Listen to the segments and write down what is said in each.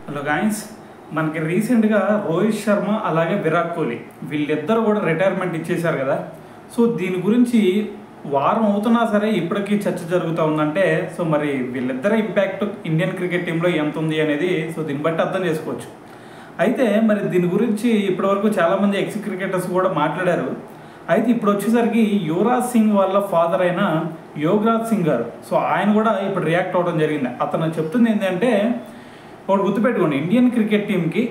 Hello guys, మనకి రీసెంట్గా రోహిత్ శర్మ అలాగే విరాట్ కోహ్లీ వీళ్ళిద్దరు కూడా రిటైర్మెంట్ ఇచ్చేశారు కదా. సో దీని గురించి వారం అవుతున్నా సరే ఇప్పటికీ చర్చ జరుగుతూ ఉందంటే సో మరి వీళ్ళిద్దరి ఇంపాక్ట్ ఇండియన్ క్రికెట్ టీంలో ఎంత ఉంది అనేది సో దీన్ని బట్టి అర్థం చేసుకోవచ్చు. అయితే మరి దీని గురించి ఇప్పటివరకు చాలామంది ఎక్స్ క్రికెటర్స్ కూడా మాట్లాడారు. అయితే ఇప్పుడు వచ్చేసరికి యువరాజ్ సింగ్ వాళ్ళ ఫాదర్ అయిన యోగరాజ్ సింగ్ గారు సో ఆయన కూడా ఇప్పుడు రియాక్ట్ అవ్వడం జరిగింది. అతను చెప్తుంది ఏంటంటే, ఒకటి గుర్తుపెట్టుకోండి, ఇండియన్ క్రికెట్ టీంకి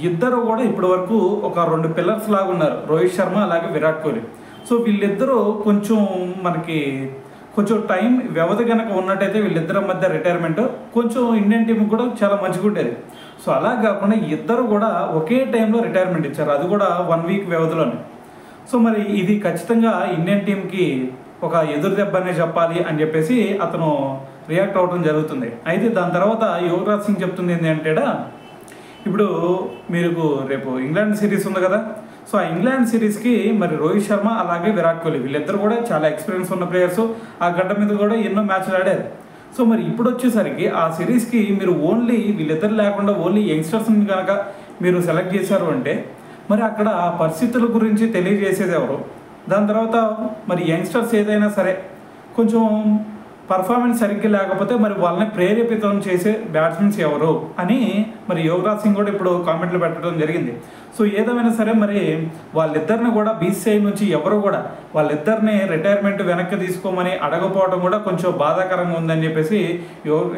ఇద్దరు కూడా ఇప్పటి వరకు ఒక రెండు పిల్లర్స్ లాగా ఉన్నారు, రోహిత్ శర్మ అలాగే విరాట్ కోహ్లీ. సో వీళ్ళిద్దరూ కొంచెం టైం వ్యవధి కనుక ఉన్నట్టయితే వీళ్ళిద్దరి మధ్య రిటైర్మెంట్ కొంచెం ఇండియన్ టీంకి కూడా చాలా మంచిగా ఉండేది. సో అలా కాకుండా ఇద్దరు కూడా ఒకే టైంలో రిటైర్మెంట్ ఇచ్చారు, అది కూడా 1 వీక్ వ్యవధిలోనే. సో మరి ఇది ఖచ్చితంగా ఇండియన్ టీంకి ఒక ఎదురు దెబ్బ అనే చెప్పాలి అని చెప్పేసి అతను రియాక్ట్ అవ్వడం జరుగుతుంది. అయితే దాని తర్వాత యువరాజ్ సింగ్ చెప్తుంది ఏంటంటే, ఇప్పుడు మీకు రేపు ఇంగ్లాండ్ సిరీస్ ఉంది కదా. సో ఆ ఇంగ్లాండ్ సిరీస్కి మరి రోహిత్ శర్మ అలాగే విరాట్ కోహ్లీ వీళ్ళిద్దరు కూడా చాలా ఎక్స్పీరియన్స్ ఉన్న ప్లేయర్స్, ఆ గడ్డ మీద కూడా ఎన్నో మ్యాచ్లు ఆడారు. సో మరి ఇప్పుడు వచ్చేసరికి ఆ సిరీస్కి మీరు ఓన్లీ వీళ్ళిద్దరు లేకుండా ఓన్లీ యంగ్స్టర్స్ని కనుక మీరు సెలెక్ట్ చేశారు అంటే మరి అక్కడ ఆ పరిస్థితుల గురించి తెలియజేసేది ఎవరు? దాని తర్వాత మరి యంగ్స్టర్స్ ఏదైనా సరే కొంచెం పర్ఫార్మెన్స్ సరిగ్గా లేకపోతే మరి వాళ్ళని ప్రేరేపితం చేసే బ్యాట్స్మెన్స్ ఎవరు అని మరి యువరాజ్ సింగ్ కూడా ఇప్పుడు కామెంట్లు పెట్టడం జరిగింది. సో ఏదేమైనా సరే మరి వాళ్ళిద్దరిని కూడా బీసీఐ నుంచి ఎవరు కూడా వాళ్ళిద్దరిని రిటైర్మెంట్ వెనక్కి తీసుకోమని అడగపోవడం కూడా కొంచెం బాధాకరంగా ఉందని చెప్పేసి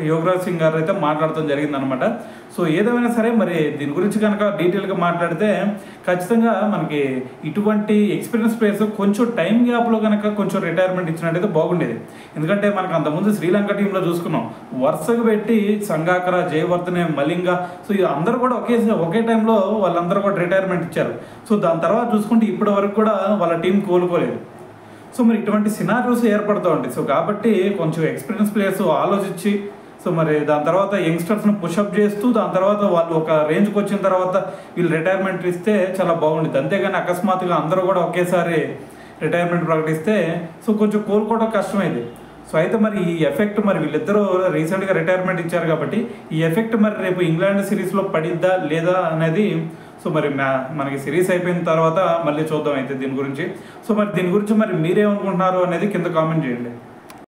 యువరాజ్ సింగ్ గారు అయితే మాట్లాడటం జరిగిందనమాట. సో ఏదేమైనా సరే మరి దీని గురించి కనుక డీటెయిల్గా మాట్లాడితే ఖచ్చితంగా మనకి ఇటువంటి ఎక్స్పీరియన్స్ ప్లేయర్స్ కొంచెం టైం గ్యాప్లో కనుక కొంచెం రిటైర్మెంట్ ఇచ్చినట్టయితే బాగుండేది. ఎందుకంటే మనకు అంతకుముందు శ్రీలంక టీంలో చూసుకున్నాం, వరుసగా పెట్టి సంగాకర, జయవర్ధనే, మలింగ, సో అందరూ కూడా ఒకే టైంలో వాళ్ళందరూ కూడా రిటైర్మెంట్ ఇచ్చారు. సో దాని తర్వాత చూసుకుంటే ఇప్పటి వరకు కూడా వాళ్ళ టీం కోలుకోలేదు. సో మరి ఇటువంటి సినారియోస్ ఏర్పడుతూ ఉంటాయి. సో కాబట్టి కొంచెం ఎక్స్పీరియన్స్ ప్లేయర్స్ ఆలోచించి సో మరి దాని తర్వాత యంగ్స్టర్స్ని పుషప్ చేస్తూ దాని తర్వాత వాళ్ళు ఒక రేంజ్కి వచ్చిన తర్వాత వీళ్ళు రిటైర్మెంట్ ఇస్తే చాలా బాగుంటుంది. అంతేగాని అకస్మాత్తుగా అందరూ కూడా ఒకేసారి రిటైర్మెంట్ ప్రకటిస్తే సో కొంచెం కోలుకోవడం కష్టమైంది. సో అయితే మరి ఈ ఎఫెక్ట్ మరి వీళ్ళిద్దరూ రీసెంట్గా రిటైర్మెంట్ ఇచ్చారు కాబట్టి ఈ ఎఫెక్ట్ మరి రేపు ఇంగ్లాండ్ సిరీస్లో పడిద్దా లేదా అనేది సో మరి మనకి సిరీస్ అయిపోయిన తర్వాత మళ్ళీ చూద్దాం అయితే దీని గురించి. సో మరి దీని గురించి మరి మీరేమనుకుంటున్నారు అనేది కింద కామెంట్ చేయండి.